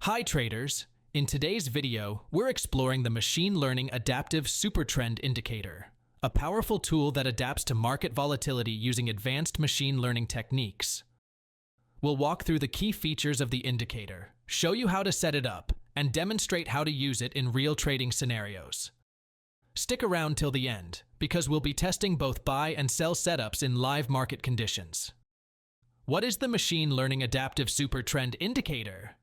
Hi traders! In today's video, we're exploring the Machine Learning Adaptive SuperTrend Indicator, a powerful tool that adapts to market volatility using advanced machine learning techniques. We'll walk through the key features of the indicator, show you how to set it up, and demonstrate how to use it in real trading scenarios. Stick around till the end, because we'll be testing both buy and sell setups in live market conditions. What is the Machine Learning Adaptive SuperTrend Indicator?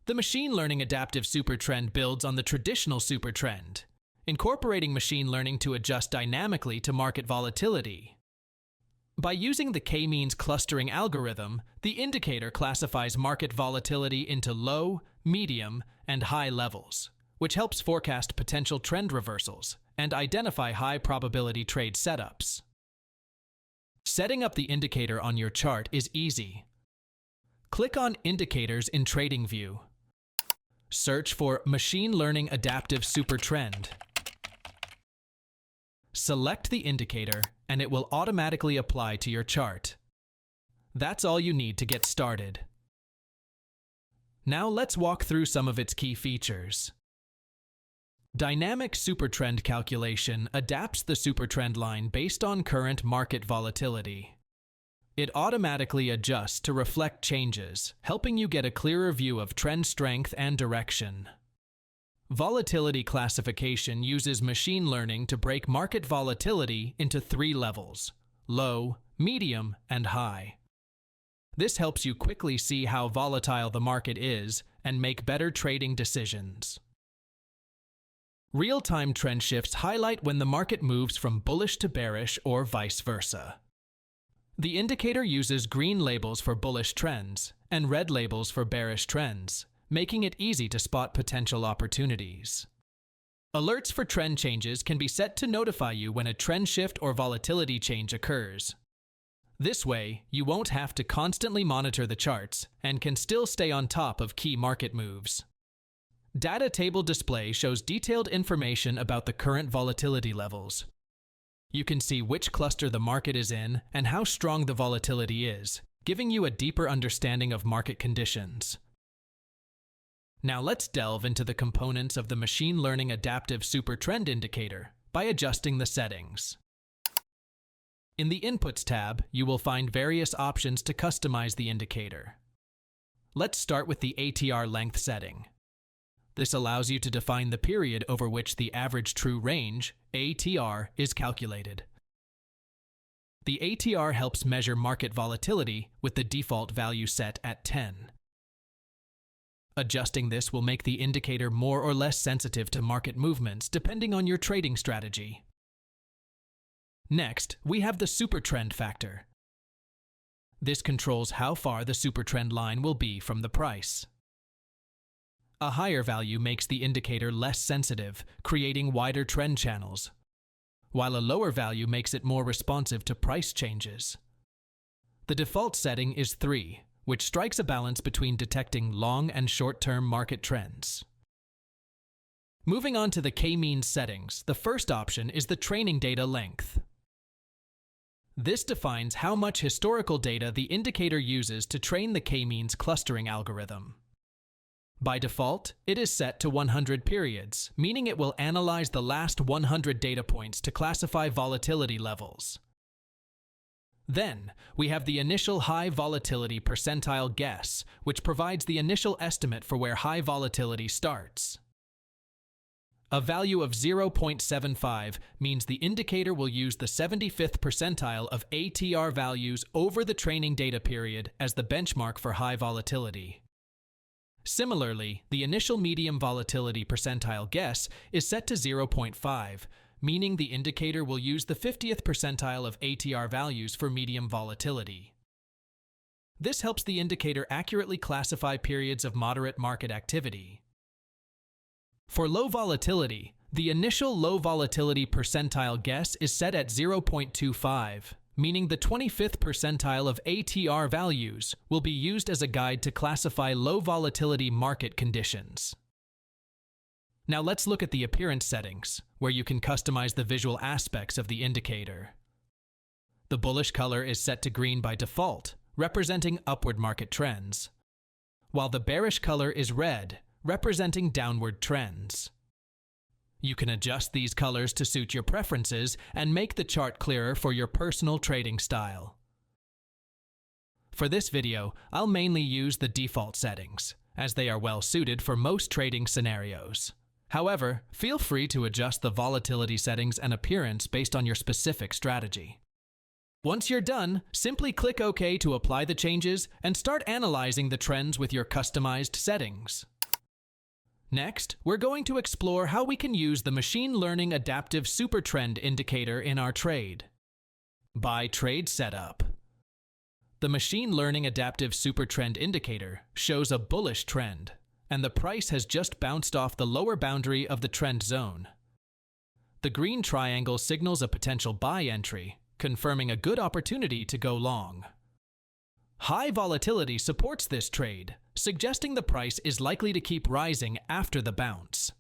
The Machine Learning Adaptive SuperTrend builds on the traditional SuperTrend, incorporating machine learning to adjust dynamically to market volatility. By using the k-means clustering algorithm, the indicator classifies market volatility into low, medium, and high levels, which helps forecast potential trend reversals and identify high-probability trade setups. Setting up the indicator on your chart is easy. Click on Indicators in TradingView. Search for Machine Learning Adaptive SuperTrend. Select the indicator, and it will automatically apply to your chart. That's all you need to get started. Now let's walk through some of its key features. Dynamic SuperTrend calculation adapts the SuperTrend line based on current market volatility. It automatically adjusts to reflect changes, helping you get a clearer view of trend strength and direction. Volatility classification uses machine learning to break market volatility into 3 levels: low, medium, and high. This helps you quickly see how volatile the market is and make better trading decisions. Real-time trend shifts highlight when the market moves from bullish to bearish or vice versa. The indicator uses green labels for bullish trends and red labels for bearish trends, making it easy to spot potential opportunities. Alerts for trend changes can be set to notify you when a trend shift or volatility change occurs. This way, you won't have to constantly monitor the charts and can still stay on top of key market moves. Data table display shows detailed information about the current volatility levels. You can see which cluster the market is in and how strong the volatility is, giving you a deeper understanding of market conditions. Now let's delve into the components of the Machine Learning Adaptive SuperTrend Indicator by adjusting the settings. In the Inputs tab, you will find various options to customize the indicator. Let's start with the ATR length setting. This allows you to define the period over which the average true range, ATR, is calculated. The ATR helps measure market volatility with the default value set at 10. Adjusting this will make the indicator more or less sensitive to market movements depending on your trading strategy. Next, we have the SuperTrend factor. This controls how far the SuperTrend line will be from the price. A higher value makes the indicator less sensitive, creating wider trend channels, while a lower value makes it more responsive to price changes. The default setting is 3, which strikes a balance between detecting long and short-term market trends. Moving on to the k-means settings, the first option is the training data length. This defines how much historical data the indicator uses to train the k-means clustering algorithm. By default, it is set to 100 periods, meaning it will analyze the last 100 data points to classify volatility levels. Then, we have the initial high volatility percentile guess, which provides the initial estimate for where high volatility starts. A value of 0.75 means the indicator will use the 75th percentile of ATR values over the training data period as the benchmark for high volatility. Similarly, the initial medium volatility percentile guess is set to 0.5, meaning the indicator will use the 50th percentile of ATR values for medium volatility. This helps the indicator accurately classify periods of moderate market activity. For low volatility, the initial low volatility percentile guess is set at 0.25. Meaning the 25th percentile of ATR values will be used as a guide to classify low volatility market conditions. Now let's look at the appearance settings, where you can customize the visual aspects of the indicator. The bullish color is set to green by default, representing upward market trends, while the bearish color is red, representing downward trends. You can adjust these colors to suit your preferences and make the chart clearer for your personal trading style. For this video, I'll mainly use the default settings, as they are well suited for most trading scenarios. However, feel free to adjust the volatility settings and appearance based on your specific strategy. Once you're done, simply click OK to apply the changes and start analyzing the trends with your customized settings. Next, we're going to explore how we can use the Machine Learning Adaptive SuperTrend indicator in our trade. Buy Trade Setup. The Machine Learning Adaptive SuperTrend indicator shows a bullish trend, and the price has just bounced off the lower boundary of the trend zone. The green triangle signals a potential buy entry, confirming a good opportunity to go long. High volatility supports this trade, suggesting the price is likely to keep rising after the bounce.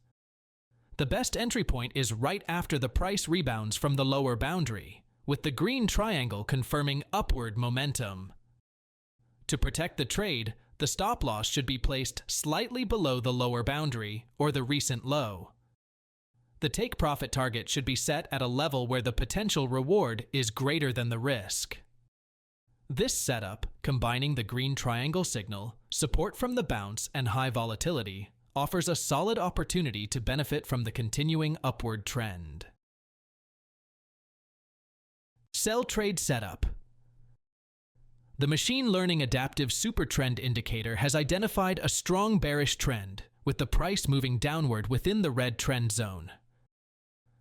The best entry point is right after the price rebounds from the lower boundary, with the green triangle confirming upward momentum. To protect the trade, the stop loss should be placed slightly below the lower boundary or the recent low. The take profit target should be set at a level where the potential reward is greater than the risk. This setup, combining the green triangle signal, support from the bounce, and high volatility, offers a solid opportunity to benefit from the continuing upward trend. Sell Trade Setup. The Machine Learning Adaptive SuperTrend indicator has identified a strong bearish trend, with the price moving downward within the red trend zone.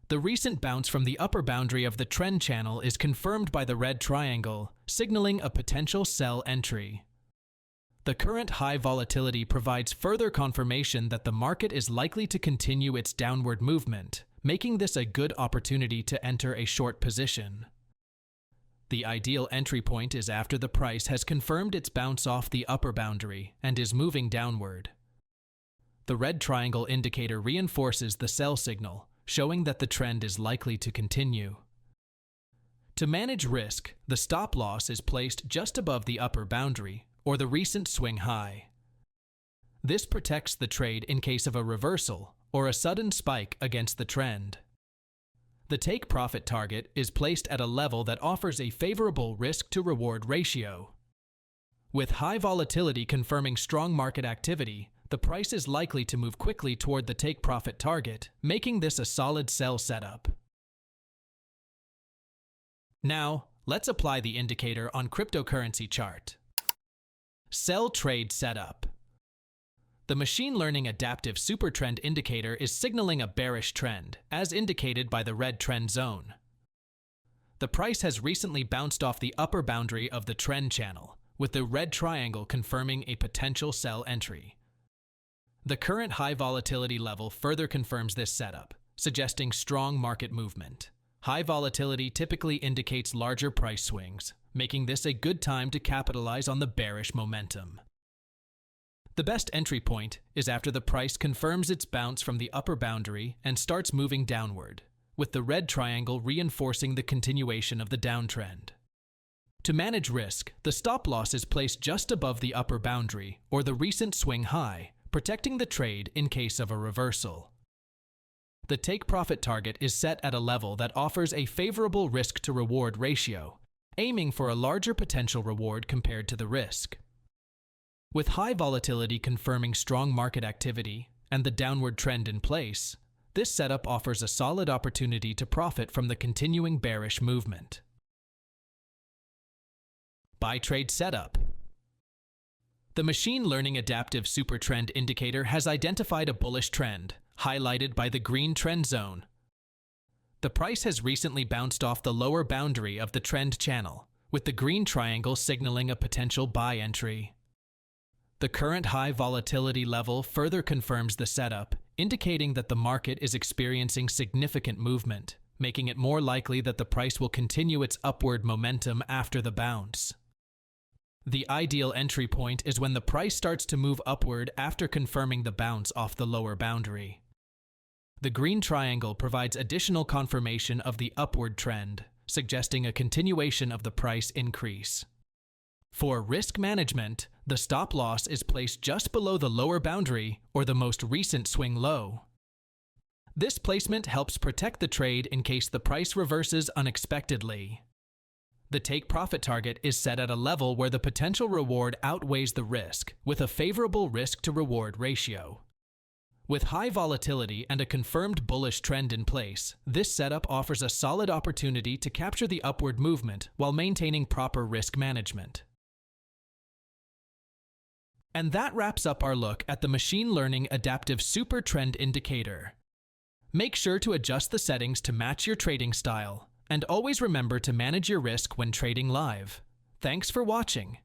The recent bounce from the upper boundary of the trend channel is confirmed by the red triangle, signaling a potential sell entry. The current high volatility provides further confirmation that the market is likely to continue its downward movement, making this a good opportunity to enter a short position. The ideal entry point is after the price has confirmed its bounce off the upper boundary and is moving downward. The red triangle indicator reinforces the sell signal, showing that the trend is likely to continue. To manage risk, the stop loss is placed just above the upper boundary, or the recent swing high. This protects the trade in case of a reversal or a sudden spike against the trend. The take profit target is placed at a level that offers a favorable risk-to-reward ratio. With high volatility confirming strong market activity, the price is likely to move quickly toward the take profit target, making this a solid sell setup. Now, let's apply the indicator on cryptocurrency chart. Sell Trade Setup. The Machine Learning Adaptive SuperTrend indicator is signaling a bearish trend, as indicated by the red trend zone. The price has recently bounced off the upper boundary of the trend channel, with the red triangle confirming a potential sell entry. The current high volatility level further confirms this setup, suggesting strong market movement. High volatility typically indicates larger price swings, making this a good time to capitalize on the bearish momentum. The best entry point is after the price confirms its bounce from the upper boundary and starts moving downward, with the red triangle reinforcing the continuation of the downtrend. To manage risk, the stop loss is placed just above the upper boundary or the recent swing high, protecting the trade in case of a reversal. The take profit target is set at a level that offers a favorable risk-to-reward ratio, aiming for a larger potential reward compared to the risk. With high volatility confirming strong market activity and the downward trend in place, this setup offers a solid opportunity to profit from the continuing bearish movement. Buy Trade Setup. The Machine Learning Adaptive SuperTrend indicator has identified a bullish trend, highlighted by the green trend zone. The price has recently bounced off the lower boundary of the trend channel, with the green triangle signaling a potential buy entry. The current high volatility level further confirms the setup, indicating that the market is experiencing significant movement, making it more likely that the price will continue its upward momentum after the bounce. The ideal entry point is when the price starts to move upward after confirming the bounce off the lower boundary. The green triangle provides additional confirmation of the upward trend, suggesting a continuation of the price increase. For risk management, The stop loss is placed just below the lower boundary or the most recent swing low. This placement helps protect the trade in case the price reverses unexpectedly. The take profit target is set at a level where the potential reward outweighs the risk, with a favorable risk-to-reward ratio. With high volatility and a confirmed bullish trend in place, this setup offers a solid opportunity to capture the upward movement while maintaining proper risk management. And that wraps up our look at the machine learning adaptive SuperTrend indicator. Make sure to adjust the settings to match your trading style, and always remember to manage your risk when trading live. Thanks for watching.